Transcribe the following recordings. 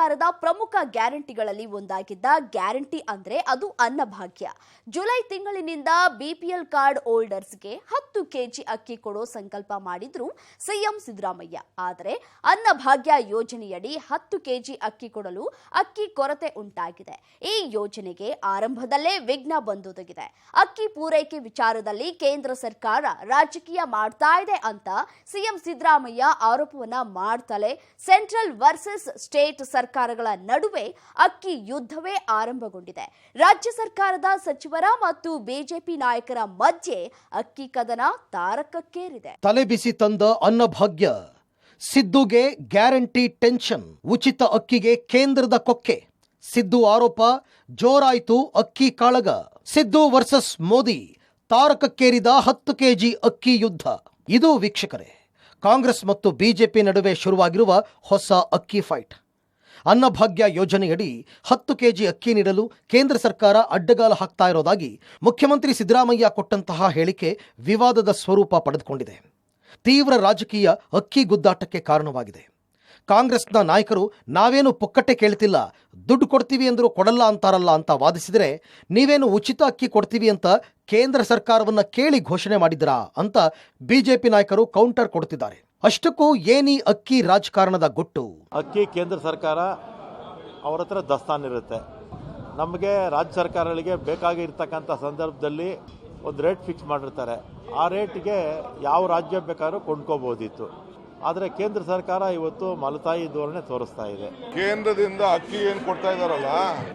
ಸರ್ಕಾರದ ಪ್ರಮುಖ ಗ್ಯಾರಂಟಿಗಳಲ್ಲಿ ಒಂದಾಗಿದ್ದ ಗ್ಯಾರಂಟಿ ಅಂದ್ರೆ ಅದು ಅನ್ನಭಾಗ್ಯ. ಜುಲೈ ತಿಂಗಳಿನಿಂದ ಬಿಪಿಎಲ್ ಕಾರ್ಡ್ ಹೋಲ್ಡರ್ಸ್ಗೆ 10 ಕೆಜಿ ಅಕ್ಕಿ ಕೊಡೋ ಸಂಕಲ್ಪ ಮಾಡಿದ್ರು ಸಿಎಂ ಸಿದ್ದರಾಮಯ್ಯ. ಆದರೆ ಅನ್ನಭಾಗ್ಯ ಯೋಜನೆಯಡಿ 10 ಕೆಜಿ ಅಕ್ಕಿ ಕೊಡಲು ಅಕ್ಕಿ ಕೊರತೆ ಉಂಟಾಗಿದೆ. ಈ ಯೋಜನೆಗೆ ಆರಂಭದಲ್ಲೇ ವಿಘ್ನ ಬಂದೊದಗಿದೆ. ಅಕ್ಕಿ ಪೂರೈಕೆ ವಿಚಾರದಲ್ಲಿ ಕೇಂದ್ರ ಸರ್ಕಾರ ರಾಜಕೀಯ ಮಾಡ್ತಾ ಇದೆ ಅಂತ ಸಿಎಂ ಸಿದ್ದರಾಮಯ್ಯ ಆರೋಪವನ್ನ ಮಾಡ್ತಲೇ ಸೆಂಟ್ರಲ್ ವರ್ಸಸ್ ಸ್ಟೇಟ್ ಸರ್ಕಾರಗಳ ನಡುವೆ ಅಕ್ಕಿ ಯುದ್ಧವೇ ಆರಂಭಗೊಂಡಿದೆ. ರಾಜ್ಯ ಸರ್ಕಾರದ ಸಚಿವರ ಮತ್ತು ಬಿಜೆಪಿ ನಾಯಕರ ಮಧ್ಯೆ ಅಕ್ಕಿ ಕದನ ತಾರಕಕ್ಕೇರಿದೆ. ತಲೆಬಿಸಿ ತಂದ ಅನ್ನಭಾಗ್ಯ, ಸಿದ್ದುಗೆ ಗ್ಯಾರಂಟಿ ಟೆನ್ಷನ್, ಉಚಿತ ಅಕ್ಕಿಗೆ ಕೇಂದ್ರದ ಕೊಕ್ಕೆ. ಸಿದ್ದು ಆರೋಪ ಜೋರಾಯಿತು ಅಕ್ಕಿ ಕಾಳಗ. ಸಿದ್ದು ವರ್ಸಸ್ ಮೋದಿ, ತಾರಕಕ್ಕೇರಿದ 10 ಕೆಜಿ ಅಕ್ಕಿ ಯುದ್ಧ. ಇದು ವೀಕ್ಷಕರೇ, ಕಾಂಗ್ರೆಸ್ ಮತ್ತು ಬಿಜೆಪಿ ನಡುವೆ ಶುರುವಾಗಿರುವ ಹೊಸ ಅಕ್ಕಿ ಫೈಟ್. ಅನ್ನಭಾಗ್ಯ ಯೋಜನೆಯಡಿ 10 ಕೆಜಿ ಅಕ್ಕಿ ನೀಡಲು ಕೇಂದ್ರ ಸರ್ಕಾರ ಅಡ್ಡಗಾಲು ಹಾಕ್ತಾ ಇರೋದಾಗಿ ಮುಖ್ಯಮಂತ್ರಿ ಸಿದ್ದರಾಮಯ್ಯ ಕೊಟ್ಟಂತಹ ಹೇಳಿಕೆ ವಿವಾದದ ಸ್ವರೂಪ ಪಡೆದುಕೊಂಡಿದೆ. ತೀವ್ರ ರಾಜಕೀಯ ಅಕ್ಕಿ ಗುದ್ದಾಟಕ್ಕೆ ಕಾರಣವಾಗಿದೆ. ಕಾಂಗ್ರೆಸ್ನ ನಾಯಕರು ನಾವೇನು ಪುಕ್ಕಟ್ಟೆ ಕೇಳ್ತಿಲ್ಲ, ದುಡ್ಡು ಕೊಡ್ತೀವಿ ಅಂದರೂ ಕೊಡಲ್ಲ ಅಂತಾರಲ್ಲ ಅಂತ ವಾದಿಸಿದರೆ, ನೀವೇನು ಉಚಿತ ಅಕ್ಕಿ ಕೊಡ್ತೀವಿ ಅಂತ ಕೇಂದ್ರ ಸರ್ಕಾರವನ್ನ ಕೇಳಿ ಘೋಷಣೆ ಮಾಡಿದ್ರಾ ಅಂತ ಬಿಜೆಪಿ ನಾಯಕರು ಕೌಂಟರ್ ಕೊಡ್ತಿದ್ದಾರೆ. ಅಷ್ಟಕ್ಕೂ ಏನಿ ಅಕ್ಕಿ ರಾಜಕಾರಣದ ಗುಟ್ಟು? ಅಕ್ಕಿ ಕೇಂದ್ರ ಸರ್ಕಾರ ಅವರ ಹತ್ರ ದಾಸ್ತಾನಿರುತ್ತೆ. ನಮಗೆ ರಾಜ್ಯ ಸರ್ಕಾರಗಳಿಗೆ ಬೇಕಾಗಿರ್ತಕ್ಕಂಥ ಸಂದರ್ಭದಲ್ಲಿ ಒಂದು ರೇಟ್ ಫಿಕ್ಸ್ ಮಾಡಿರ್ತಾರೆ. ಆ ರೇಟ್ಗೆ ಯಾವ ರಾಜ್ಯ ಬೇಕಾದ್ರೂ ಕೊಂಡ್ಕೋಬಹುದಿತ್ತು. ಆದರೆ ಕೇಂದ್ರ ಸರ್ಕಾರ ಇವತ್ತು ಮಲತಾಯಿ ಧೋರಣೆ ತೋರಿಸ್ತಾ ಇದೆ. ಕೇಂದ್ರದಿಂದ ಅಕ್ಕಿ ಏನು ಕೊಡ್ತಾ ಇದಾರಲ್ಲ,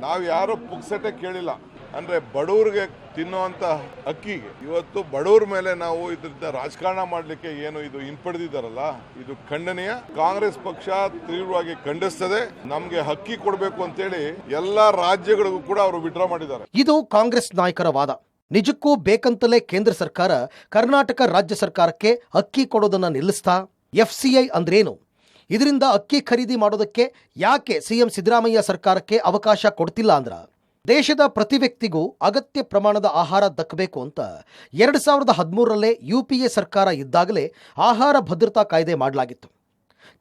ನಾವು ಯಾರು ಪುಕ್ಸಟೆ ಕೇಳಿಲ್ಲ. ಅಂದ್ರೆ ಬಡವರಿಗೆ ತಿನ್ನುವಂತ ಅಕ್ಕಿಗೆ ಇವತ್ತು ಬಡವರ ಮೇಲೆ ನಾವು ಇದರಿಂದ ರಾಜಕಾರಣ ಮಾಡಲಿಕ್ಕೆ ಏನು ಇದು ಹಿಂಪಡೆದಿದ್ದಾರಲ್ಲ, ಇದು ಖಂಡನೀಯ. ಕಾಂಗ್ರೆಸ್ ಪಕ್ಷ ತೀವ್ರವಾಗಿ ಖಂಡಿಸ್ತದೆ. ನಮ್ಗೆ ಅಕ್ಕಿ ಕೊಡಬೇಕು ಅಂತೇಳಿ ಎಲ್ಲಾ ರಾಜ್ಯಗಳಿಗೂ ಕೂಡ ಅವರು ವಿಡ್ರಾ ಮಾಡಿದ್ದಾರೆ. ಇದು ಕಾಂಗ್ರೆಸ್ ನಾಯಕರ ವಾದ. ನಿಜಕ್ಕೂ ಬೇಕಂತಲೇ ಕೇಂದ್ರ ಸರ್ಕಾರ ಕರ್ನಾಟಕ ರಾಜ್ಯ ಸರ್ಕಾರಕ್ಕೆ ಅಕ್ಕಿ ಕೊಡೋದನ್ನ ನಿಲ್ಲಿಸ್ತಾ? FCI ಅಂದ್ರೇನು? ಇದರಿಂದ ಅಕ್ಕಿ ಖರೀದಿ ಮಾಡೋದಕ್ಕೆ ಯಾಕೆ ಸಿಎಂ ಸಿದ್ದರಾಮಯ್ಯ ಸರ್ಕಾರಕ್ಕೆ ಅವಕಾಶ ಕೊಡ್ತಿಲ್ಲ ಅಂದ್ರ, ದೇಶದ ಪ್ರತಿ ವ್ಯಕ್ತಿಗೂ ಅಗತ್ಯ ಪ್ರಮಾಣದ ಆಹಾರ ದಕ್ಕಬೇಕು ಅಂತ 2013ರಲ್ಲೇ UPA ಸರ್ಕಾರ ಇದ್ದಾಗಲೇ ಆಹಾರ ಭದ್ರತಾ ಕಾಯ್ದೆ ಮಾಡಲಾಗಿತ್ತು.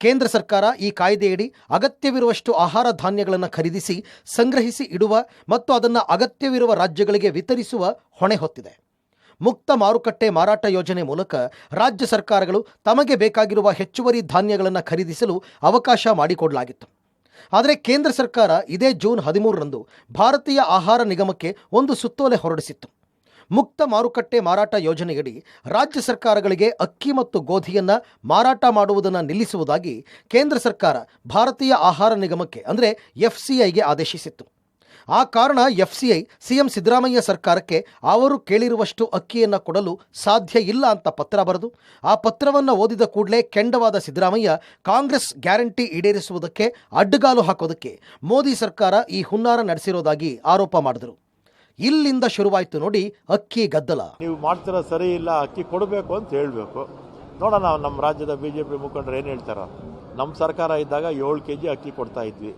ಕೇಂದ್ರ ಸರ್ಕಾರ ಈ ಕಾಯ್ದೆಯಡಿ ಅಗತ್ಯವಿರುವಷ್ಟು ಆಹಾರ ಧಾನ್ಯಗಳನ್ನು ಖರೀದಿಸಿ ಸಂಗ್ರಹಿಸಿ ಇಡುವ ಮತ್ತು ಅದನ್ನು ಅಗತ್ಯವಿರುವ ರಾಜ್ಯಗಳಿಗೆ ವಿತರಿಸುವ ಹೊಣೆ ಹೊತ್ತಿದೆ. ಮುಕ್ತ ಮಾರುಕಟ್ಟೆ ಮಾರಾಟ ಯೋಜನೆ ಮೂಲಕ ರಾಜ್ಯ ಸರ್ಕಾರಗಳು ತಮಗೆ ಬೇಕಾಗಿರುವ ಹೆಚ್ಚುವರಿ ಧಾನ್ಯಗಳನ್ನು ಖರೀದಿಸಲು ಅವಕಾಶ ಮಾಡಿಕೊಡಲಾಗಿತ್ತು. ಆದರೆ ಕೇಂದ್ರ ಸರ್ಕಾರ ಇದೇ ಜೂನ್ 13ರಂದು ಭಾರತೀಯ ಆಹಾರ ನಿಗಮಕ್ಕೆ ಒಂದು ಸುತ್ತೋಲೆ ಹೊರಡಿಸಿತ್ತು. ಮುಕ್ತ ಮಾರುಕಟ್ಟೆ ಮಾರಾಟ ಯೋಜನೆಯಡಿ ರಾಜ್ಯ ಸರ್ಕಾರಗಳಿಗೆ ಅಕ್ಕಿ ಮತ್ತು ಗೋಧಿಯನ್ನು ಮಾರಾಟ ಮಾಡುವುದನ್ನು ನಿಲ್ಲಿಸುವುದಾಗಿ ಕೇಂದ್ರ ಸರ್ಕಾರ ಭಾರತೀಯ ಆಹಾರ ನಿಗಮಕ್ಕೆ ಅಂದರೆ FCIಗೆ ಆದೇಶಿಸಿತ್ತು. ಆ ಕಾರಣ FCI ಸಿಎಂ ಸಿದ್ದರಾಮಯ್ಯ ಸರ್ಕಾರಕ್ಕೆ ಅವರು ಕೇಳಿರುವಷ್ಟು ಅಕ್ಕಿಯನ್ನು ಕೊಡಲು ಸಾಧ್ಯ ಇಲ್ಲ ಅಂತ ಪತ್ರ ಬರೆದು, ಆ ಪತ್ರವನ್ನು ಓದಿದ ಕೂಡಲೇ ಕೆಂಡವಾದ ಸಿದ್ದರಾಮಯ್ಯ ಕಾಂಗ್ರೆಸ್ ಗ್ಯಾರಂಟಿ ಈಡೇರಿಸುವುದಕ್ಕೆ ಅಡ್ಡಗಾಲು ಹಾಕೋದಕ್ಕೆ ಮೋದಿ ಸರ್ಕಾರ ಈ ಹುನ್ನಾರ ನಡೆಸಿರೋದಾಗಿ ಆರೋಪ ಮಾಡಿದರು. ಇಲ್ಲಿಂದ ಶುರುವಾಯಿತು ನೋಡಿ ಅಕ್ಕಿ ಗದ್ದಲ. ನೀವು ಮಾಡ್ತಿರೋ ಸರಿ ಇಲ್ಲ, ಅಕ್ಕಿ ಕೊಡಬೇಕು ಅಂತ ಹೇಳಬೇಕು. ನೋಡೋಣ ನಮ್ಮ ರಾಜ್ಯದ ಬಿಜೆಪಿ ಮುಖಂಡರು ಏನು ಹೇಳ್ತಾರ. ನಮ್ಮ ಸರ್ಕಾರ ಇದ್ದಾಗ 7 ಕೆಜಿ ಅಕ್ಕಿ ಕೊಡ್ತಾ ಇದ್ವಿ,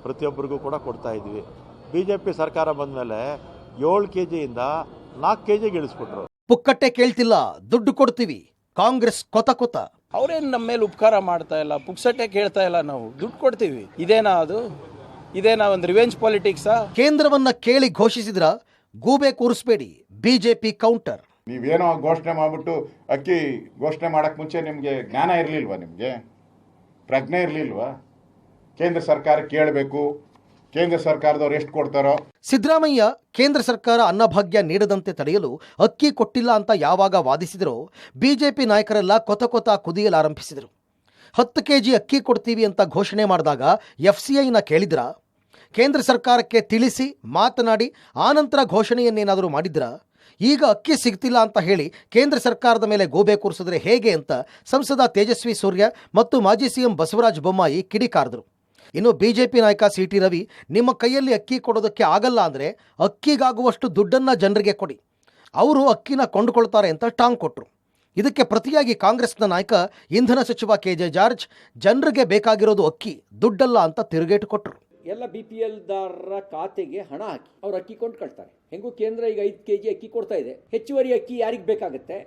ಪ್ರತಿಯೊಬ್ಬರಿಗೂ ಕೂಡ ಕೊಡ್ತಾ ಇದ್ವಿ. ಬಿಜೆಪಿ ಸರ್ಕಾರ ಬಂದ ಮೇಲೆ 7 ಕೆಜಿಯಿಂದ 4 ಕೆಜಿಗೆ ಇಳಿಸ್ಬಿಟ್ರು. ಪುಕ್ಕಟ್ಟೆ ಕೇಳ್ತಿಲ್ಲ, ದುಡ್ಡು ಕೊಡ್ತೀವಿ. ಕಾಂಗ್ರೆಸ್ ಕೊತ. ಅವ್ರೇನು ನಮ್ಮ ಮೇಲೆ ಉಪಕಾರ ಮಾಡ್ತಾ ಇಲ್ಲ, ಪುಕ್ಸಟ್ಟೆ ಕೇಳ್ತಾ ಇಲ್ಲ, ನಾವು ದುಡ್ಡು ಕೊಡ್ತೀವಿ. ಇದೇನಾ ಒಂದು ರಿವೆಂಜ್ ಪಾಲಿಟಿಕ್ಸಾ? ಕೇಂದ್ರವನ್ನ ಕೇಳಿ ಘೋಷಿಸಿದ್ರ ಗೂಬೆ ಕೂರಿಸಬೇಡಿ, ಬಿಜೆಪಿ ಕೌಂಟರ್. ನೀವೇನೋ ಘೋಷಣೆ ಮಾಡ್ಬಿಟ್ಟು ಅಕ್ಕಿ ಘೋಷಣೆ ಮಾಡಕ್ ಮುಂಚೆ ನಿಮ್ಗೆ ಜ್ಞಾನ ಇರ್ಲಿಲ್ವಾ? ನಿಮ್ಗೆ ಪ್ರಜ್ಞೆ ಇರ್ಲಿಲ್ವಾ? ಕೇಂದ್ರ ಸರ್ಕಾರ ಕೇಳಬೇಕು, ಕೇಂದ್ರ ಸರ್ಕಾರದವ್ರು ಎಷ್ಟು ಕೊಡ್ತಾರೋ. ಸಿದ್ದರಾಮಯ್ಯ ಕೇಂದ್ರ ಸರ್ಕಾರ ಅನ್ನಭಾಗ್ಯ ನೀಡದಂತೆ ತಡೆಯಲು ಅಕ್ಕಿ ಕೊಟ್ಟಿಲ್ಲ ಅಂತ ಯಾವಾಗ ವಾದಿಸಿದರೋ ಬಿಜೆಪಿ ನಾಯಕರೆಲ್ಲ ಕೊತ ಕುದಿಯಲಾರಂಭಿಸಿದರು. 10 ಕೆಜಿ ಅಕ್ಕಿ ಕೊಡ್ತೀವಿ ಅಂತ ಘೋಷಣೆ ಮಾಡಿದಾಗ FCIನ ಕೇಳಿದ್ರ? ಕೇಂದ್ರ ಸರ್ಕಾರಕ್ಕೆ ತಿಳಿಸಿ ಮಾತನಾಡಿ ಆನಂತರ ಘೋಷಣೆಯನ್ನೇನಾದರೂ ಮಾಡಿದ್ರ? ಈಗ ಅಕ್ಕಿ ಸಿಗ್ತಿಲ್ಲ ಅಂತ ಹೇಳಿ ಕೇಂದ್ರ ಸರ್ಕಾರದ ಮೇಲೆ ಗೋಬೆ ಕೂರಿಸಿದ್ರೆ ಹೇಗೆ ಅಂತ ಸಂಸದ ತೇಜಸ್ವಿ ಸೂರ್ಯ ಮತ್ತು ಮಾಜಿ ಸಿಎಂ ಬಸವರಾಜ ಬೊಮ್ಮಾಯಿ ಕಿಡಿಕಾರದರು. ಇನ್ನು ಬಿಜೆಪಿ ನಾಯಕ CT ರವಿ, ನಿಮ್ಮ ಕೈಯಲ್ಲಿ ಅಕ್ಕಿ ಕೊಡೋದಕ್ಕೆ ಆಗಲ್ಲ ಅಂದರೆ ಅಕ್ಕಿಗಾಗುವಷ್ಟು ದುಡ್ಡನ್ನು ಜನರಿಗೆ ಕೊಡಿ, ಅವರು ಅಕ್ಕಿನ ಕೊಂಡುಕೊಳ್ತಾರೆ ಅಂತ ಟಾಂಗ್ ಕೊಟ್ಟರು. ಇದಕ್ಕೆ ಪ್ರತಿಯಾಗಿ ಕಾಂಗ್ರೆಸ್ನ ನಾಯಕ ಇಂಧನ ಸಚಿವ KJ ಜಾರ್ಜ್, ಜನರಿಗೆ ಬೇಕಾಗಿರೋದು ಅಕ್ಕಿ, ದುಡ್ಡಲ್ಲ ಅಂತ ತಿರುಗೇಟು ಕೊಟ್ಟರು. ಎಲ್ಲ BPL ದಾರರ ಖಾತೆಗೆ ಹಣ ಹಾಕಿ ಅವ್ರು ಅಕ್ಕಿ ಕೊಂಡ್ಕೊಳ್ತಾರೆ. ಹೆಂಗೂ ಕೇಂದ್ರ ಈಗ 5 ಕೆಜಿ ಅಕ್ಕಿ ಕೊಡ್ತಾ ಇದೆ, ಹೆಚ್ಚುವರಿ ಅಕ್ಕಿ ಯಾರಿಗೆ ಬೇಕಾಗುತ್ತೆ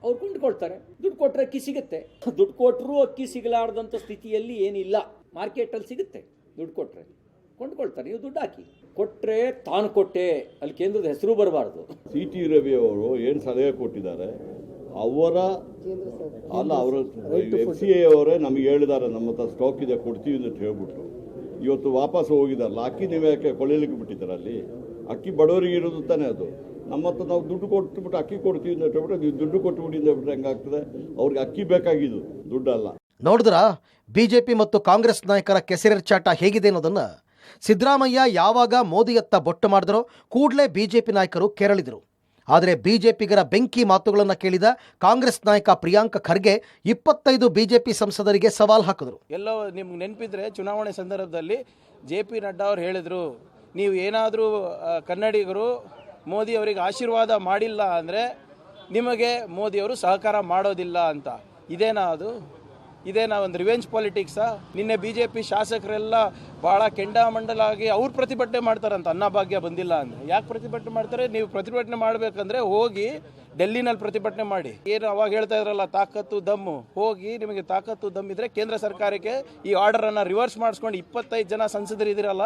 ಅವ್ರು ಕೊಂಡ್ಕೊಳ್ತಾರೆ. ದುಡ್ಡು ಕೊಟ್ಟರೆ ಅಕ್ಕಿ ಸಿಗುತ್ತೆ. ದುಡ್ಡು ಕೊಟ್ಟರೂ ಅಕ್ಕಿ ಸಿಗಲಾರ್ದಂಥ ಸ್ಥಿತಿಯಲ್ಲಿ ಏನಿಲ್ಲ, ಮಾರ್ಕೆಟಲ್ಲಿ ಸಿಗುತ್ತೆ. ದುಡ್ಡು ಕೊಟ್ಟರೆ ಕೊಂಡ್ಕೊಳ್ತಾರೆ. ನೀವು ದುಡ್ಡು ಹಾಕಿ, ಕೊಟ್ಟರೆ ತಾನು ಕೊಟ್ಟೆ, ಅಲ್ಲಿ ಕೇಂದ್ರದ ಹೆಸರು ಬರಬಾರ್ದು. CT ರವಿ ಅವರು ಏನು ಸಲಹೆ ಕೊಟ್ಟಿದ್ದಾರೆ, ಅವರ FCI ಅವರೇ ನಮಗೆ ಹೇಳಿದ್ದಾರೆ, ನಮ್ಮ ಹತ್ರ ಸ್ಟಾಕ್ ಇದೆ ಕೊಡ್ತೀವಿ ಅಂತ ಹೇಳ್ಬಿಟ್ಟು ಇವತ್ತು ವಾಪಸ್ ಹೋಗಿದಾರಲ್ಲ. ಅಕ್ಕಿ ನೀವು ಯಾಕೆ ಕೊಳ್ಳಲಿಕ್ಕೆ ಬಿಟ್ಟಿದ್ದಾರೆ? ಅಲ್ಲಿ ಅಕ್ಕಿ ಬಡವರಿಗೆ ಇರೋದು ತಾನೇ ಅದು. ನಮ್ಮ ಹತ್ರ ನಾವು ದುಡ್ಡು ಕೊಟ್ಬಿಟ್ಟು ಅಕ್ಕಿ ಕೊಡ್ತೀವಿ ಅಂತ ಹೇಳ್ಬಿಟ್ಟು ನೀವು ದುಡ್ಡು ಕೊಟ್ಟುಬಿಟ್ಟು ಬಿಟ್ಟರೆ ಹೆಂಗಾಗ್ತದೆ? ಅವ್ರಿಗೆ ಅಕ್ಕಿ ಬೇಕಾಗಿದ್ದು, ದುಡ್ಡಲ್ಲ. ನೋಡಿದ್ರಾ ಬಿಜೆಪಿ ಮತ್ತು ಕಾಂಗ್ರೆಸ್ ನಾಯಕರ ಕೆಸರೆರಚಾಟ ಹೇಗಿದೆ ಅನ್ನೋದನ್ನ? ಸಿದ್ದರಾಮಯ್ಯ ಯಾವಾಗ ಮೋದಿಯತ್ತ ಬೊಟ್ಟು ಮಾಡಿದ್ರೋ ಕೂಡಲೇ ಬಿಜೆಪಿ ನಾಯಕರು ಕೆರಳಿದರು. ಆದರೆ ಬಿಜೆಪಿಗರ ಬೆಂಕಿ ಮಾತುಗಳನ್ನು ಕೇಳಿದ ಕಾಂಗ್ರೆಸ್ ನಾಯಕ ಪ್ರಿಯಾಂಕ್ ಖರ್ಗೆ 25 ಬಿಜೆಪಿ ಸಂಸದರಿಗೆ ಸವಾಲ್ ಹಾಕಿದ್ರು. ಎಲ್ಲೋ ನಿಮ್ಗೆ ನೆನಪಿದ್ರೆ ಚುನಾವಣೆ ಸಂದರ್ಭದಲ್ಲಿ JP ನಡ್ಡಾ ಅವರು ಹೇಳಿದರು, ನೀವು ಏನಾದರೂ ಕನ್ನಡಿಗರು ಮೋದಿ ಅವರಿಗೆ ಆಶೀರ್ವಾದ ಮಾಡಿಲ್ಲ ಅಂದರೆ ನಿಮಗೆ ಮೋದಿಯವರು ಸಹಕಾರ ಮಾಡೋದಿಲ್ಲ ಅಂತ. ಇದೇನಾ ಒಂದು ರಿವೆಂಜ್ ಪಾಲಿಟಿಕ್ಸಾ? ನಿನ್ನೆ BJP ಶಾಸಕರೆಲ್ಲ ಭಾಳ ಕೆಂಡಾಮಂಡಲಾಗಿ ಅವ್ರು ಪ್ರತಿಭಟನೆ ಮಾಡ್ತಾರಂತ, ಅನ್ನಭಾಗ್ಯ ಬಂದಿಲ್ಲ ಅಂದರೆ. ಯಾಕೆ ಪ್ರತಿಭಟನೆ ಮಾಡ್ತಾರೆ? ನೀವು ಪ್ರತಿಭಟನೆ ಮಾಡಬೇಕಂದ್ರೆ ಹೋಗಿ ಡೆಲ್ಲಿನಲ್ಲಿ ಪ್ರತಿಭಟನೆ ಮಾಡಿ. ಏನು ಅವಾಗ ಹೇಳ್ತಾ ಇದ್ರಲ್ಲ ತಾಕತ್ತು ದಮ್ಮು, ಹೋಗಿ ನಿಮಗೆ ತಾಕತ್ತು ದಮ್ಮಿದ್ರೆ ಕೇಂದ್ರ ಸರ್ಕಾರಕ್ಕೆ ಈ ಆರ್ಡರನ್ನು ರಿವರ್ಸ್ ಮಾಡಿಸ್ಕೊಂಡು 25 ಜನ ಸಂಸದರಿದ್ದೀರಲ್ಲ,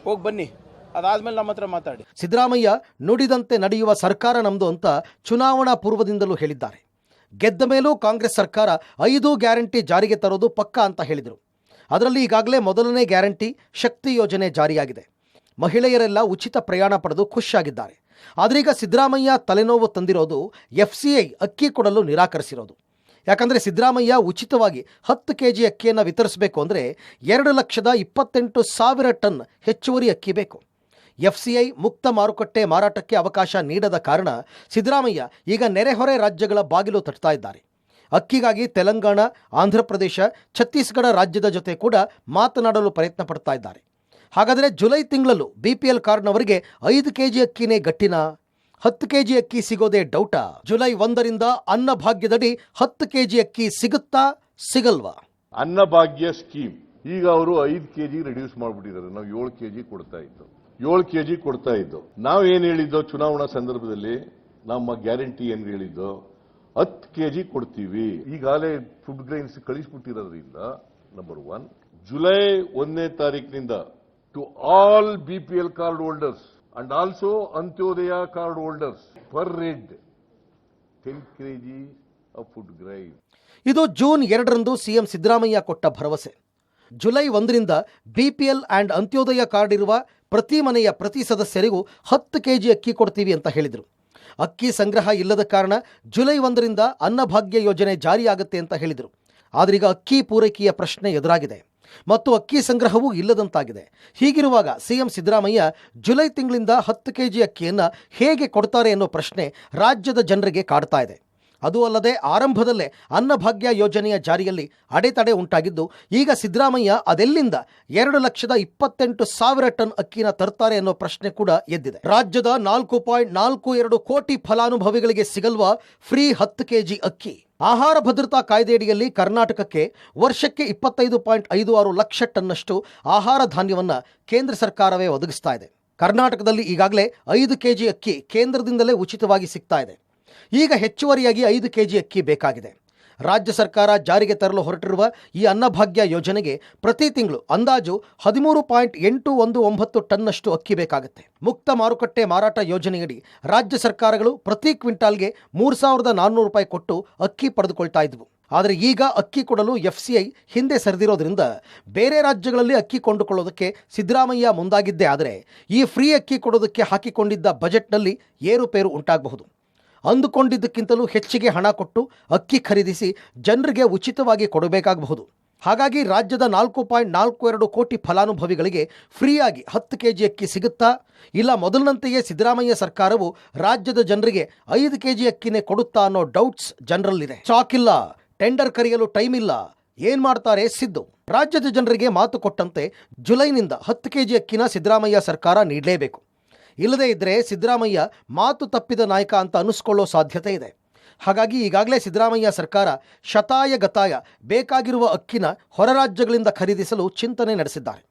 ಹೋಗಿ ಬನ್ನಿ, ಅದಾದ್ಮೇಲೆ ನಮ್ಮ ಹತ್ರ ಮಾತಾಡಿ. ಸಿದ್ದರಾಮಯ್ಯ ನುಡಿದಂತೆ ನಡೆಯುವ ಸರ್ಕಾರ ನಮ್ದು ಅಂತ ಚುನಾವಣಾ ಪೂರ್ವದಿಂದಲೂ ಹೇಳಿದ್ದಾರೆ. ಗೆದ್ದ ಮೇಲೂ ಕಾಂಗ್ರೆಸ್ ಸರ್ಕಾರ 5 ಗ್ಯಾರಂಟಿ ಜಾರಿಗೆ ತರೋದು ಪಕ್ಕಾ ಅಂತ ಹೇಳಿದರು. ಅದರಲ್ಲಿ ಈಗಾಗಲೇ ಮೊದಲನೇ ಗ್ಯಾರಂಟಿ ಶಕ್ತಿ ಯೋಜನೆ ಜಾರಿಯಾಗಿದೆ. ಮಹಿಳೆಯರೆಲ್ಲ ಉಚಿತ ಪ್ರಯಾಣ ಪಡೆದು ಖುಷಿಯಾಗಿದ್ದಾರೆ. ಆದ್ರೀಗ ಸಿದ್ದರಾಮಯ್ಯ ತಲೆನೋವು ತಂದಿರೋದು FCI ಅಕ್ಕಿ ಕೊಡಲು ನಿರಾಕರಿಸಿರೋದು. ಯಾಕಂದರೆ ಸಿದ್ದರಾಮಯ್ಯ ಉಚಿತವಾಗಿ 10 kg ಅಕ್ಕಿಯನ್ನು ವಿತರಿಸಬೇಕು ಅಂದರೆ 2,28,000 ಟನ್ ಹೆಚ್ಚುವರಿ ಅಕ್ಕಿ ಬೇಕು. FCI ಮುಕ್ತ ಮಾರುಕಟ್ಟೆ ಮಾರಾಟಕ್ಕೆ ಅವಕಾಶ ನೀಡದ ಕಾರಣ ಸಿದ್ದರಾಮಯ್ಯ ಈಗ ನೆರೆಹೊರೆ ರಾಜ್ಯಗಳ ಬಾಗಿಲು ತಟ್ತಾ ಇದ್ದಾರೆ. ಅಕ್ಕಿಗಾಗಿ ತೆಲಂಗಾಣ, ಆಂಧ್ರಪ್ರದೇಶ, ಛತ್ತೀಸ್ಗಢ ರಾಜ್ಯದ ಜೊತೆ ಕೂಡ ಮಾತನಾಡಲು ಪ್ರಯತ್ನ ಪಡ್ತಾ ಇದ್ದಾರೆ. ಹಾಗಾದರೆ ಜುಲೈ ತಿಂಗಳಲ್ಲೂ BPL ಕಾರ್ಡ್ನವರಿಗೆ 5 kg ಅಕ್ಕಿನೇ ಗಟ್ಟಿನಾ? 10 kg ಅಕ್ಕಿ ಸಿಗೋದೇ ಡೌಟಾ? ಜುಲೈ 1ರಿಂದ ಅನ್ನಭಾಗ್ಯದಡಿ 10 kg ಅಕ್ಕಿ ಸಿಗುತ್ತಾ ಸಿಗಲ್ವಾ? ಅನ್ನಭಾಗ್ಯ ಸ್ಕೀಮ್ ಈಗ ಅವರು 5 kg ರಿಡ್ಯೂಸ್ ಮಾಡಿಬಿಟ್ಟಿದ್ದಾರೆ. ನಾವು 7 kg ಕೊಡ್ತಾ ಇದ್ದು ನಾವು ಏನ್ ಹೇಳಿದ್ದೋ ಚುನಾವಣಾ ಸಂದರ್ಭದಲ್ಲಿ, ನಮ್ಮ ಗ್ಯಾರಂಟಿ ಏನ್ ಹೇಳಿದ್ದೋ 10 kg ಕೊಡ್ತೀವಿ. ಈಗಾಗಲೇ ಫುಡ್ ಗ್ರೈನ್ಸ್ ಕಳಿಸ್ಬಿಟ್ಟಿರೋದ್ರಿಂದ ನಂಬರ್ 1 ಜುಲೈ 1ನೇ ತಾರೀಕಿನಿಂದ to all BPL card holders and also Antyodaya card holders per head 10 kg of food grain. ಇದು ಜೂನ್ 2ರಂದು CM ಸಿದ್ದರಾಮಯ್ಯ ಕೊಟ್ಟ ಭರವಸೆ. ಜುಲೈ 1ರಿಂದ BPL ಆ್ಯಂಡ್ ಅಂತ್ಯೋದಯ ಕಾರ್ಡ್ ಇರುವ ಪ್ರತಿ ಮನೆಯ ಪ್ರತಿ ಸದಸ್ಯರಿಗೂ 10 kg ಅಕ್ಕಿ ಕೊಡ್ತೀವಿ ಅಂತ ಹೇಳಿದರು. ಅಕ್ಕಿ ಸಂಗ್ರಹ ಇಲ್ಲದ ಕಾರಣ ಜುಲೈ 1ರಿಂದ ಅನ್ನಭಾಗ್ಯ ಯೋಜನೆ ಜಾರಿಯಾಗುತ್ತೆ ಅಂತ ಹೇಳಿದರು. ಆದ್ರೀಗ ಅಕ್ಕಿ ಪೂರೈಕೆಯ ಪ್ರಶ್ನೆ ಎದುರಾಗಿದೆ ಮತ್ತು ಅಕ್ಕಿ ಸಂಗ್ರಹವೂ ಇಲ್ಲದಂತಾಗಿದೆ. ಹೀಗಿರುವಾಗ CM ಸಿದ್ದರಾಮಯ್ಯ ಜುಲೈ ತಿಂಗಳಿಂದ 10 kg ಅಕ್ಕಿಯನ್ನು ಹೇಗೆ ಕೊಡ್ತಾರೆ ಅನ್ನೋ ಪ್ರಶ್ನೆ ರಾಜ್ಯದ ಜನರಿಗೆ ಕಾಡ್ತಾ ಇದೆ. ಅದೂ ಅಲ್ಲದೆ ಆರಂಭದಲ್ಲೇ ಅನ್ನಭಾಗ್ಯ ಯೋಜನೆಯ ಜಾರಿಯಲ್ಲಿ ಅಡೆತಡೆ ಉಂಟಾಗಿದ್ದು, ಈಗ ಸಿದ್ದರಾಮಯ್ಯ ಅದೆಲ್ಲಿಂದ 2,28,000 ಟನ್ ಅಕ್ಕಿನ ತರ್ತಾರೆ ಅನ್ನೋ ಪ್ರಶ್ನೆ ಕೂಡ ಎದ್ದಿದೆ. ರಾಜ್ಯದ 4.42 ಕೋಟಿ ಫಲಾನುಭವಿಗಳಿಗೆ ಸಿಗಲ್ವಾ ಫ್ರೀ 10 kg ಅಕ್ಕಿ? ಆಹಾರ ಭದ್ರತಾ ಕಾಯ್ದೆಯಡಿಯಲ್ಲಿ ಕರ್ನಾಟಕಕ್ಕೆ ವರ್ಷಕ್ಕೆ 25.56 ಲಕ್ಷ ಟನ್ನಷ್ಟು ಆಹಾರ ಧಾನ್ಯವನ್ನು ಕೇಂದ್ರ ಸರ್ಕಾರವೇ ಒದಗಿಸ್ತಾ ಇದೆ. ಕರ್ನಾಟಕದಲ್ಲಿ ಈಗಾಗಲೇ 5 kg ಅಕ್ಕಿ ಕೇಂದ್ರದಿಂದಲೇ ಉಚಿತವಾಗಿ ಸಿಗ್ತಾ ಇದೆ. ಈಗ ಹೆಚ್ಚುವರಿಯಾಗಿ 5 kg ಅಕ್ಕಿ ಬೇಕಾಗಿದೆ. ರಾಜ್ಯ ಸರ್ಕಾರ ಜಾರಿಗೆ ತರಲು ಹೊರಟಿರುವ ಈ ಅನ್ನಭಾಗ್ಯ ಯೋಜನೆಗೆ ಪ್ರತಿ ತಿಂಗಳು ಅಂದಾಜು 13.819 ಟನ್ನಷ್ಟು ಅಕ್ಕಿ ಬೇಕಾಗುತ್ತೆ. ಮುಕ್ತ ಮಾರುಕಟ್ಟೆ ಮಾರಾಟ ಯೋಜನೆಯಡಿ ರಾಜ್ಯ ಸರ್ಕಾರಗಳು ಪ್ರತಿ ಕ್ವಿಂಟಾಲ್ಗೆ 3,400 ರೂಪಾಯಿ ಕೊಟ್ಟು ಅಕ್ಕಿ ಪಡೆದುಕೊಳ್ತಾ ಇದ್ವು. ಆದರೆ ಈಗ ಅಕ್ಕಿ ಕೊಡಲು FCI ಹಿಂದೆ ಸರಿದಿರೋದ್ರಿಂದ ಬೇರೆ ರಾಜ್ಯಗಳಲ್ಲಿ ಅಕ್ಕಿ ಕೊಂಡುಕೊಳ್ಳೋದಕ್ಕೆ ಸಿದ್ದರಾಮಯ್ಯ ಮುಂದಾಗಿದ್ದೇ ಆದರೆ ಈ ಫ್ರೀ ಅಕ್ಕಿ ಕೊಡೋದಕ್ಕೆ ಹಾಕಿಕೊಂಡಿದ್ದ ಬಜೆಟ್ನಲ್ಲಿ ಏರುಪೇರು ಉಂಟಾಗಬಹುದು. ಅಂದುಕೊಂಡಿದ್ದಕ್ಕಿಂತಲೂ ಹೆಚ್ಚಿಗೆ ಹಣ ಕೊಟ್ಟು ಅಕ್ಕಿ ಖರೀದಿಸಿ ಜನರಿಗೆ ಉಚಿತವಾಗಿ ಕೊಡಬೇಕಾಗಬಹುದು. ಹಾಗಾಗಿ ರಾಜ್ಯದ 4.42 ಕೋಟಿ ಫಲಾನುಭವಿಗಳಿಗೆ ಫ್ರೀಯಾಗಿ 10 kg ಅಕ್ಕಿ ಸಿಗುತ್ತಾ? ಇಲ್ಲ ಮೊದಲಿನಂತೆಯೇ ಸಿದ್ದರಾಮಯ್ಯ ಸರ್ಕಾರವು ರಾಜ್ಯದ ಜನರಿಗೆ 5 kg ಅಕ್ಕಿನೇ ಕೊಡುತ್ತಾ ಅನ್ನೋ ಡೌಟ್ಸ್ ಜನರಲ್ಲಿದೆ. ಸ್ಟಾಕ್ ಇಲ್ಲ, ಟೆಂಡರ್ ಕರೆಯಲು ಟೈಮ್ ಇಲ್ಲ, ಏನ್ ಮಾಡ್ತಾರೆ ಸಿದ್ದು? ರಾಜ್ಯದ ಜನರಿಗೆ ಮಾತು ಕೊಟ್ಟಂತೆ ಜುಲೈನಿಂದ 10 kg ಅಕ್ಕಿನ ಸಿದ್ದರಾಮಯ್ಯ ಸರ್ಕಾರ ನೀಡಲೇಬೇಕು. ಇಲ್ಲದೇ ಇದ್ದರೆ ಸಿದ್ದರಾಮಯ್ಯ ಮಾತು ತಪ್ಪಿದ ನಾಯಕ ಅಂತ ಅನ್ನಿಸ್ಕೊಳ್ಳೋ ಸಾಧ್ಯತೆ ಇದೆ. ಹಾಗಾಗಿ ಈಗಾಗಲೇ ಸಿದ್ದರಾಮಯ್ಯ ಸರ್ಕಾರ ಶತಾಯ ಗತಾಯ ಬೇಕಾಗಿರುವ ಅಕ್ಕಿನ ಹೊರ ರಾಜ್ಯಗಳಿಂದ ಖರೀದಿಸಲು ಚಿಂತನೆ ನಡೆಸಿದ್ದಾರೆ.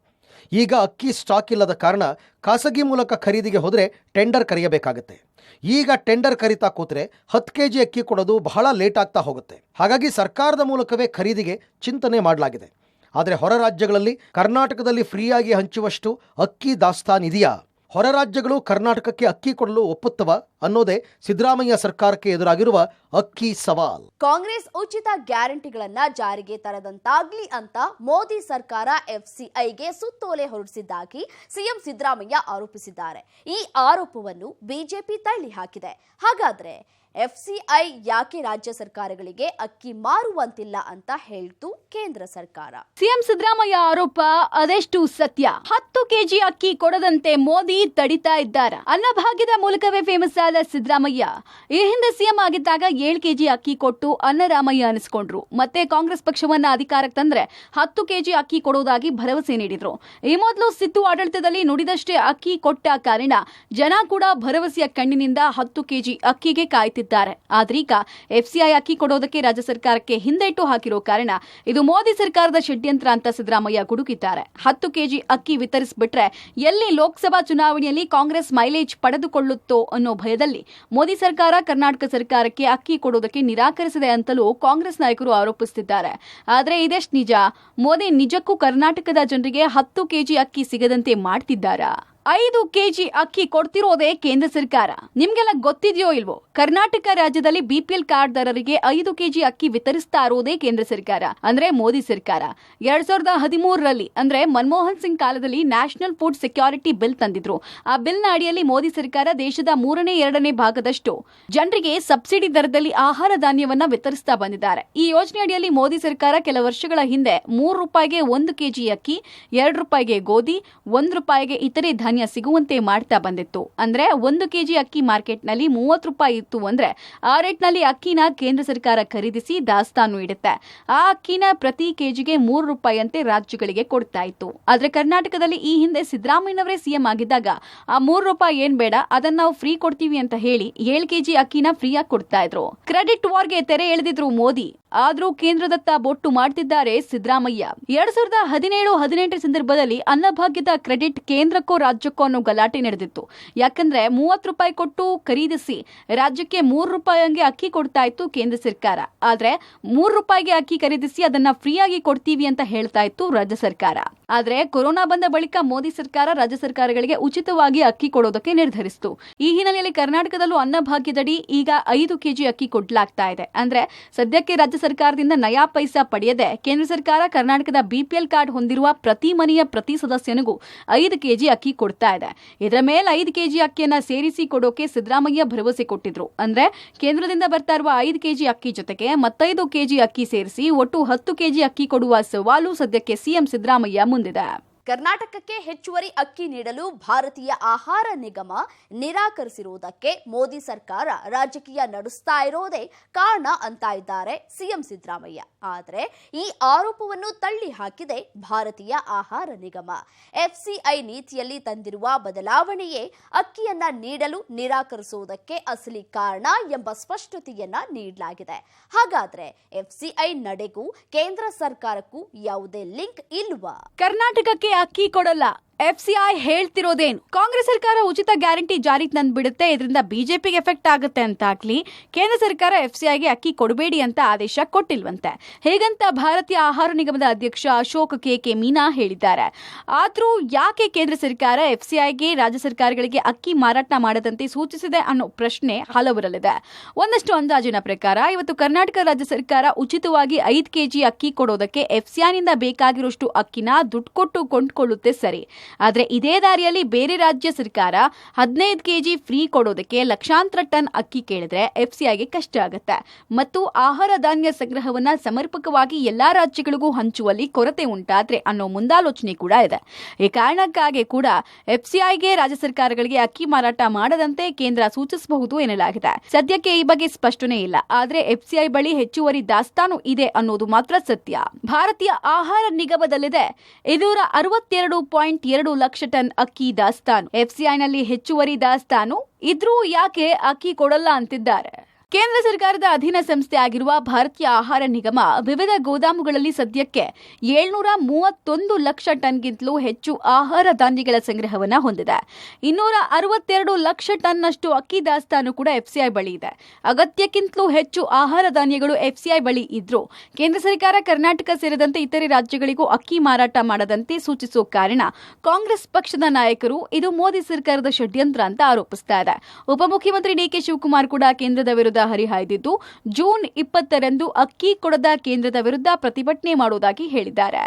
ಈಗ ಅಕ್ಕಿ ಸ್ಟಾಕ್ ಇಲ್ಲದ ಕಾರಣ ಖಾಸಗಿ ಮೂಲಕ ಖರೀದಿಗೆ ಹೋದರೆ ಟೆಂಡರ್ ಕರೆಯಬೇಕಾಗುತ್ತೆ. ಈಗ ಟೆಂಡರ್ ಕರೀತಾ ಕೂತ್ರೆ 10 kg ಅಕ್ಕಿ ಕೊಡೋದು ಬಹಳ ಲೇಟ್ ಆಗ್ತಾ ಹೋಗುತ್ತೆ. ಹಾಗಾಗಿ ಸರ್ಕಾರದ ಮೂಲಕವೇ ಖರೀದಿಗೆ ಚಿಂತನೆ ಮಾಡಲಾಗಿದೆ. ಆದರೆ ಹೊರ ರಾಜ್ಯಗಳಲ್ಲಿ ಕರ್ನಾಟಕದಲ್ಲಿ ಫ್ರೀಯಾಗಿ ಹಂಚುವಷ್ಟು ಅಕ್ಕಿ ದಾಸ್ತಾನಿದೆಯಾ? ಹೊರ ರಾಜ್ಯಗಳು ಕರ್ನಾಟಕಕ್ಕೆ ಅಕ್ಕಿ ಕೊಡಲು ಒಪ್ಪುತ್ತವ ಅನ್ನೋದೇ ಸಿದ್ದರಾಮಯ್ಯ ಸರ್ಕಾರಕ್ಕೆ ಎದುರಾಗಿರುವ ಅಕ್ಕಿ ಸವಾಲ್. ಕಾಂಗ್ರೆಸ್ ಉಚಿತ ಗ್ಯಾರಂಟಿಗಳನ್ನ ಜಾರಿಗೆ ತರದಂತಾಗ್ಲಿ ಅಂತ ಮೋದಿ ಸರ್ಕಾರ ಎಫ್ಸಿಐಗೆ ಸುತ್ತೋಲೆ ಹೊರಡಿಸಿದ್ದಾಗಿ ಸಿಎಂ ಸಿದ್ದರಾಮಯ್ಯ ಆರೋಪಿಸಿದ್ದಾರೆ. ಈ ಆರೋಪವನ್ನು ಬಿಜೆಪಿ ತಳ್ಳಿ ಹಾಕಿದೆ. ಹಾಗಾದ್ರೆ ಎಫ್ಸಿಐ ಯಾಕೆ ರಾಜ್ಯ ಸರ್ಕಾರಗಳಿಗೆ ಅಕ್ಕಿ ಮಾರುವಂತಿಲ್ಲ ಅಂತ ಹೇಳ್ತು ಕೇಂದ್ರ ಸರ್ಕಾರ? ಸಿಎಂ ಸಿದ್ದರಾಮಯ್ಯ ಆರೋಪ ಅದೆಷ್ಟು ಸತ್ಯ? 10 ಕೆಜಿ ಅಕ್ಕಿ ಕೊಡದಂತೆ ಮೋದಿ ತಡಿತಾ ಇದ್ದಾರ? ಅನ್ನಭಾಗ್ಯದ ಮೂಲಕವೇ ಫೇಮಸ್ ಆದ ಸಿದ್ದರಾಮಯ್ಯ ಈ ಹಿಂದೆ ಸಿಎಂ ಆಗಿದ್ದಾಗ 7 ಕೆಜಿ ಅಕ್ಕಿ ಕೊಟ್ಟು ಅನ್ನರಾಮಯ್ಯ ಅನಿಸ್ಕೊಂಡ್ರು. ಮತ್ತೆ ಕಾಂಗ್ರೆಸ್ ಪಕ್ಷವನ್ನ ಅಧಿಕಾರಕ್ಕೆ ತಂದ್ರೆ 10 ಕೆಜಿ ಅಕ್ಕಿ ಕೊಡೋದಾಗಿ ಭರವಸೆ ನೀಡಿದ್ರು. ಈ ಮೊದಲು ಸಿದ್ದು ಆಡಳಿತದಲ್ಲಿ ನುಡಿದಷ್ಟೇ ಅಕ್ಕಿ ಕೊಟ್ಟ ಕಾರಣ ಜನ ಕೂಡ ಭರವಸೆಯ ಕಣ್ಣಿನಿಂದ 10 ಕೆಜಿ ಅಕ್ಕಿಗೆ ಕಾಯ್ತಿದ್ದಾರೆ. ಆದ್ರೀಗ ಎಫ್ಸಿಐ ಅಕ್ಕಿ ಕೊಡೋದಕ್ಕೆ ರಾಜ್ಯ ಸರ್ಕಾರಕ್ಕೆ ಹಿಂದೇಟು ಹಾಕಿರೋ ಕಾರಣ ಇದು ಮೋದಿ ಸರ್ಕಾರದ ಷಡ್ಯಂತ್ರ ಅಂತ ಸಿದ್ದರಾಮಯ್ಯ ಗುಡುಗಿದ್ದಾರೆ. 10 ಕೆಜಿ ಅಕ್ಕಿ ವಿತರಿಸಿಬಿಟ್ರೆ ಎಲ್ಲಿ ಲೋಕಸಭಾ ಚುನಾವಣೆಯಲ್ಲಿ ಕಾಂಗ್ರೆಸ್ ಮೈಲೇಜ್ ಪಡೆದುಕೊಳ್ಳುತ್ತೋ ಅನ್ನೋ ಭಯದಲ್ಲಿ ಮೋದಿ ಸರ್ಕಾರ ಕರ್ನಾಟಕ ಸರ್ಕಾರಕ್ಕೆ ಅಕ್ಕಿ ಕೊಡೋದಕ್ಕೆ ನಿರಾಕರಿಸಿದೆ ಅಂತಲೂ ಕಾಂಗ್ರೆಸ್ ನಾಯಕರು ಆರೋಪಿಸುತ್ತಿದ್ದಾರೆ. ಆದ್ರೆ ಇದೆಷ್ಟು ನಿಜ? ಮೋದಿ ನಿಜಕ್ಕೂ ಕರ್ನಾಟಕದ ಜನರಿಗೆ 10 ಕೆಜಿ ಅಕ್ಕಿ ಸಿಗದಂತೆ ಮಾಡ್ತಿದ್ದಾರಾ? 5 ಕೆಜಿ ಅಕ್ಕಿ ಕೊಡ್ತಿರೋದೇ ಕೇಂದ್ರ ಸರ್ಕಾರ. ನಿಮ್ಗೆಲ್ಲ ಗೊತ್ತಿದೆಯೋ ಇಲ್ವೋ? ಕರ್ನಾಟಕ ರಾಜ್ಯದಲ್ಲಿ ಬಿಪಿಎಲ್ ಕಾರ್ಡ್ದಾರರಿಗೆ 5 ಕೆಜಿ ಅಕ್ಕಿ ವಿತರಿಸ್ತಾ ಇರೋದೇ ಕೇಂದ್ರ ಸರ್ಕಾರ, ಅಂದ್ರೆ ಮೋದಿ ಸರ್ಕಾರ. 2013ರಲ್ಲಿ ಅಂದ್ರೆ ಮನಮೋಹನ್ ಸಿಂಗ್ ಕಾಲದಲ್ಲಿ ನ್ಯಾಷನಲ್ ಫುಡ್ ಸೆಕ್ಯೂರಿಟಿ ಬಿಲ್ ತಂದಿದ್ರು. ಆ ಬಿಲ್ನ ಅಡಿಯಲ್ಲಿ ಮೋದಿ ಸರ್ಕಾರ ದೇಶದ 2/3 ಭಾಗದಷ್ಟು ಜನರಿಗೆ ಸಬ್ಸಿಡಿ ದರದಲ್ಲಿ ಆಹಾರ ಧಾನ್ಯವನ್ನ ವಿತರಿಸ್ತಾ ಬಂದಿದ್ದಾರೆ. ಈ ಯೋಜನೆ ಅಡಿಯಲ್ಲಿ ಮೋದಿ ಸರ್ಕಾರ ಕೆಲ ವರ್ಷಗಳ ಹಿಂದೆ 3 ರೂಪಾಯಿಗೆ 1 ಕೆಜಿ ಅಕ್ಕಿ, 2 ರೂಪಾಯಿಗೆ ಗೋಧಿ, 1 ರೂಪಾಯಿಗೆ ಇತರೆ ಧಾನ್ಯ ಸಿಗುವಂತೆ ಮಾಡ್ತಾ ಬಂದಿತ್ತು. ಅಂದ್ರೆ 1 ಕೆಜಿ ಅಕ್ಕಿ ಮಾರ್ಕೆಟ್ ನಲ್ಲಿ 30 ರೂಪಾಯಿ ಇತ್ತು ಅಂದ್ರೆ ಆ ರೇಟ್ ನಲ್ಲಿ ಅಕ್ಕಿನ ಕೇಂದ್ರ ಸರ್ಕಾರ ಖರೀದಿಸಿ ದಾಸ್ತಾನು ಇಡುತ್ತೆ. ಆ ಅಕ್ಕಿನ ಪ್ರತಿ ಕೆಜಿಗೆ 3 ರೂಪಾಯಿ ಅಂತೆ ರಾಜ್ಯಗಳಿಗೆ ಕೊಡ್ತಾ ಇತ್ತು. ಆದ್ರೆ ಕರ್ನಾಟಕದಲ್ಲಿ ಈ ಹಿಂದೆ ಸಿದ್ದರಾಮಯ್ಯನವರೇ ಸಿಎಂ ಆಗಿದ್ದಾಗ ಆ 3 ರೂಪಾಯಿ ಏನ್ ಬೇಡ, ಅದನ್ನ ನಾವು ಫ್ರೀ ಕೊಡ್ತೀವಿ ಅಂತ ಹೇಳಿ 7 ಕೆಜಿ ಅಕ್ಕಿನ ಫ್ರೀಯಾಗಿ ಕೊಡ್ತಾ ಇದ್ರು. ಕ್ರೆಡಿಟ್ ವಾರ್ಗೆ ತೆರೆ ಎಳೆದಿದ್ರು ಮೋದಿ. ಆದ್ರೂ ಕೇಂದ್ರದತ್ತ ಬೊಟ್ಟು ಮಾಡ್ತಿದ್ದಾರೆ ಸಿದ್ದರಾಮಯ್ಯ. 2017-18 ಸಂದರ್ಭದಲ್ಲಿ ಅನ್ನಭಾಗ್ಯದ ಕ್ರೆಡಿಟ್ ಕೇಂದ್ರಕ್ಕೋ ರಾಜ್ಯಕ್ಕೋ ಅನ್ನೋ ಗಲಾಟೆ ನಡೆದಿತ್ತು. ಯಾಕಂದ್ರೆ 30 ರೂಪಾಯಿ ಕೊಟ್ಟು ಖರೀದಿಸಿ ರಾಜ್ಯಕ್ಕೆ 3 ರೂಪಾಯಿ ಹಂಗೆ ಅಕ್ಕಿ ಕೊಡ್ತಾ ಇತ್ತು ಕೇಂದ್ರ ಸರ್ಕಾರ. ಆದ್ರೆ 3 ರೂಪಾಯಿಗೆ ಅಕ್ಕಿ ಖರೀದಿಸಿ ಅದನ್ನ ಫ್ರೀಯಾಗಿ ಕೊಡ್ತೀವಿ ಅಂತ ಹೇಳ್ತಾ ಇತ್ತು ರಾಜ್ಯ ಸರ್ಕಾರ. ಆದ್ರೆ ಕೊರೋನಾ ಬಂದ ಬಳಿಕ ಮೋದಿ ಸರ್ಕಾರ ರಾಜ್ಯ ಸರ್ಕಾರಗಳಿಗೆ ಉಚಿತವಾಗಿ ಅಕ್ಕಿ ಕೊಡೋದಕ್ಕೆ ನಿರ್ಧರಿಸಿತು. ಈ ಹಿನ್ನೆಲೆಯಲ್ಲಿ ಕರ್ನಾಟಕದಲ್ಲೂ ಅನ್ನಭಾಗ್ಯದಡಿ ಈಗ 5 ಕೆಜಿ ಅಕ್ಕಿ ಕೊಡ್ಲಾಗ್ತಾ ಇದೆ. ಅಂದ್ರೆ ಸದ್ಯಕ್ಕೆ ರಾಜ್ಯ ಸರ್ಕಾರದಿಂದ ನಯಾ ಪೈಸಾ ಪಡೆಯದೆ ಕೇಂದ್ರ ಸರ್ಕಾರ ಕರ್ನಾಟಕದ ಬಿಪಿಎಲ್ ಕಾರ್ಡ್ ಹೊಂದಿರುವ ಪ್ರತಿ ಮನೆಯ ಪ್ರತಿ ಸದಸ್ಯನಿಗೂ 5 ಕೆಜಿ ಅಕ್ಕಿ ಕೊಡ್ತಾ ಇದೆ. ಇದರ ಮೇಲೆ 5 ಕೆಜಿ ಅಕ್ಕಿಯನ್ನ ಸೇರಿಸಿ ಕೊಡೋಕೆ ಸಿದ್ದರಾಮಯ್ಯ ಭರವಸೆ ಕೊಟ್ಟಿದ್ರು. ಅಂದ್ರೆ ಕೇಂದ್ರದಿಂದ ಬರ್ತಾ ಇರುವ 5 ಕೆಜಿ ಅಕ್ಕಿ ಜೊತೆಗೆ ಮತ್ತೈದು ಕೆಜಿ ಅಕ್ಕಿ ಸೇರಿಸಿ ಒಟ್ಟು 10 ಕೆಜಿ ಅಕ್ಕಿ ಕೊಡುವ ಸವಾಲು ಸದ್ಯಕ್ಕೆ ಸಿಎಂ ಸಿದ್ದರಾಮಯ್ಯ ಮುಂದಿದೆ. ಕರ್ನಾಟಕಕ್ಕೆ ಹೆಚ್ಚುವರಿ ಅಕ್ಕಿ ನೀಡಲು ಭಾರತೀಯ ಆಹಾರ ನಿಗಮ ನಿರಾಕರಿಸಿರುವುದಕ್ಕೆ ಮೋದಿ ಸರ್ಕಾರ ರಾಜಕೀಯ ನಡೆಸ್ತಾ ಇರೋದೇ ಕಾರಣ ಅಂತ ಇದ್ದಾರೆ ಸಿಎಂ ಸಿದ್ದರಾಮಯ್ಯ. ಆದರೆ ಈ ಆರೋಪವನ್ನು ತಳ್ಳಿ ಹಾಕಿದೆ ಭಾರತೀಯ ಆಹಾರ ನಿಗಮ. ಎಫ್ಸಿಐ ನೀತಿಯಲ್ಲಿ ತಂದಿರುವ ಬದಲಾವಣೆಯೇ ಅಕ್ಕಿಯನ್ನ ನೀಡಲು ನಿರಾಕರಿಸುವುದಕ್ಕೆ ಅಸಲಿ ಕಾರಣ ಎಂಬ ಸ್ಪಷ್ಟತೆಯನ್ನ ನೀಡಲಾಗಿದೆ. ಹಾಗಾದ್ರೆ ಎಫ್ಸಿಐ ನಡೆಗೂ ಕೇಂದ್ರ ಸರ್ಕಾರಕ್ಕೂ ಯಾವುದೇ ಲಿಂಕ್ ಇಲ್ವಾ? ಕರ್ನಾಟಕಕ್ಕೆ ಅಕ್ಕಿ ಕೊಡಲ್ಲ, ಎಫ್ಸಿಐ ಹೇಳ್ತಿರೋದೇನು? ಕಾಂಗ್ರೆಸ್ ಸರ್ಕಾರ ಉಚಿತ ಗ್ಯಾರಂಟಿ ಜಾರಿಗೆ ತಂದ್ಬಿಡುತ್ತೆ, ಇದರಿಂದ ಬಿಜೆಪಿಗೆ ಎಫೆಕ್ಟ್ ಆಗುತ್ತೆ ಅಂತ ಆಗ್ಲಿ ಕೇಂದ್ರ ಸರ್ಕಾರ ಎಫ್ಸಿಐಗೆ ಅಕ್ಕಿ ಕೊಡಬೇಡಿ ಅಂತ ಆದೇಶ ಕೊಟ್ಟಿಲ್ವಂತೆ. ಹೇಗಂತ ಭಾರತೀಯ ಆಹಾರ ನಿಗಮದ ಅಧ್ಯಕ್ಷ ಅಶೋಕ್ ಕೆ ಮೀನಾ ಹೇಳಿದ್ದಾರೆ. ಆದ್ರೂ ಯಾಕೆ ಕೇಂದ್ರ ಸರ್ಕಾರ ಎಫ್ಸಿಐಗೆ ರಾಜ್ಯ ಸರ್ಕಾರಗಳಿಗೆ ಅಕ್ಕಿ ಮಾರಾಟ ಮಾಡದಂತೆ ಸೂಚಿಸಿದೆ ಅನ್ನೋ ಪ್ರಶ್ನೆ ಹಲವರಲ್ಲಿದೆ. ಒಂದಷ್ಟು ಅಂದಾಜಿನ ಪ್ರಕಾರ ಇವತ್ತು ಕರ್ನಾಟಕ ರಾಜ್ಯ ಸರ್ಕಾರ ಉಚಿತವಾಗಿ 5 ಕೆಜಿ ಅಕ್ಕಿ ಕೊಡೋದಕ್ಕೆ ಎಫ್ಸಿಐನಿಂದ ಬೇಕಾಗಿರೋಷ್ಟು ಅಕ್ಕಿನ ದುಡ್ಡು ಕೊಟ್ಟು ಕೊಂಡ್ಕೊಳ್ಳುತ್ತೆ ಸರಿ. ಆದ್ರೆ ಇದೇ ದಾರಿಯಲ್ಲಿ ಬೇರೆ ರಾಜ್ಯ ಸರ್ಕಾರ 15 ಕೆಜಿ ಫ್ರೀ ಕೊಡೋದಕ್ಕೆ ಲಕ್ಷಾಂತರ ಟನ್ ಅಕ್ಕಿ ಕೇಳಿದ್ರೆ ಎಫ್ಸಿಐಗೆ ಕಷ್ಟ ಆಗುತ್ತೆ. ಮತ್ತು ಆಹಾರ ಧಾನ್ಯ ಸಂಗ್ರಹವನ್ನ ಸಮರ್ಪಕವಾಗಿ ಎಲ್ಲಾ ರಾಜ್ಯಗಳಿಗೂ ಹಂಚುವಲ್ಲಿ ಕೊರತೆ ಉಂಟಾದ್ರೆ ಅನ್ನೋ ಮುಂದಾಲೋಚನೆ ಕೂಡ ಇದೆ. ಈ ಕಾರಣಕ್ಕಾಗಿ ಕೂಡ ಎಫ್ಸಿಐಗೆ ರಾಜ್ಯ ಸರ್ಕಾರಗಳಿಗೆ ಅಕ್ಕಿ ಮಾರಾಟ ಮಾಡದಂತೆ ಕೇಂದ್ರ ಸೂಚಿಸಬಹುದು ಎನ್ನಲಾಗಿದೆ. ಸದ್ಯಕ್ಕೆ ಈ ಬಗ್ಗೆ ಸ್ಪಷ್ಟನೆ ಇಲ್ಲ. ಆದ್ರೆ ಎಫ್ಸಿಐ ಬಳಿ ಹೆಚ್ಚುವರಿ ದಾಸ್ತಾನು ಇದೆ ಅನ್ನೋದು ಮಾತ್ರ ಸತ್ಯ. ಭಾರತೀಯ ಆಹಾರ ನಿಗಮದಲ್ಲಿದೆ 262.2 ಲಕ್ಷ ಟನ್ ಅಕ್ಕಿ ದಾಸ್ತಾನು. ಎಫ್ಸಿಐನಲ್ಲಿ ಹೆಚ್ಚುವರಿ ದಾಸ್ತಾನು ಇದ್ರೂ ಯಾಕೆ ಅಕ್ಕಿ ಕೊಡಲ್ಲ ಅಂತಿದ್ದಾರೆ. ಕೇಂದ್ರ ಸರ್ಕಾರದ ಅಧೀನ ಸಂಸ್ಥೆ ಆಗಿರುವ ಭಾರತೀಯ ಆಹಾರ ನಿಗಮ ವಿವಿಧ ಗೋದಾಮುಗಳಲ್ಲಿ ಸದ್ಯಕ್ಕೆ 731 ಲಕ್ಷ ಟನ್ಗಿಂತಲೂ ಹೆಚ್ಚು ಆಹಾರ ಧಾನ್ಯಗಳ ಸಂಗ್ರಹವನ್ನು ಹೊಂದಿದೆ. 262 ಲಕ್ಷ ಟನ್ನಷ್ಟು ಅಕ್ಕಿ ದಾಸ್ತಾನು ಕೂಡ ಎಫ್ಸಿಐ ಬಳಿ ಇದೆ. ಅಗತ್ಯಕ್ಕಿಂತಲೂ ಹೆಚ್ಚು ಆಹಾರ ಧಾನ್ಯಗಳು ಎಫ್ಸಿಐ ಬಳಿ ಇದ್ರೂ ಕೇಂದ್ರ ಸರ್ಕಾರ ಕರ್ನಾಟಕ ಸೇರಿದಂತೆ ಇತರೆ ರಾಜ್ಯಗಳಿಗೂ ಅಕ್ಕಿ ಮಾರಾಟ ಮಾಡದಂತೆ ಸೂಚಿಸುವ ಕಾರಣ ಕಾಂಗ್ರೆಸ್ ಪಕ್ಷದ ನಾಯಕರು ಇದು ಮೋದಿ ಸರ್ಕಾರದ ಷಡ್ಯಂತ್ರ ಅಂತ ಆರೋಪಿಸುತ್ತಾರೆ. ಉಪಮುಖ್ಯಮಂತ್ರಿ ಡಿಕೆ ಶಿವಕುಮಾರ್ ಕೂಡ ಕೇಂದ್ರದ ವಿರುದ್ಧ ಹರಿಹಾಯ್ದಿದ್ದು ಜೂನ್ 20ರಂದು ಅಕ್ಕಿ ಕೊಡದ ಕೇಂದ್ರದ ವಿರುದ್ಧ ಪ್ರತಿಭಟನೆ ಮಾಡುವುದಾಗಿ ಹೇಳಿದ್ದಾರೆ.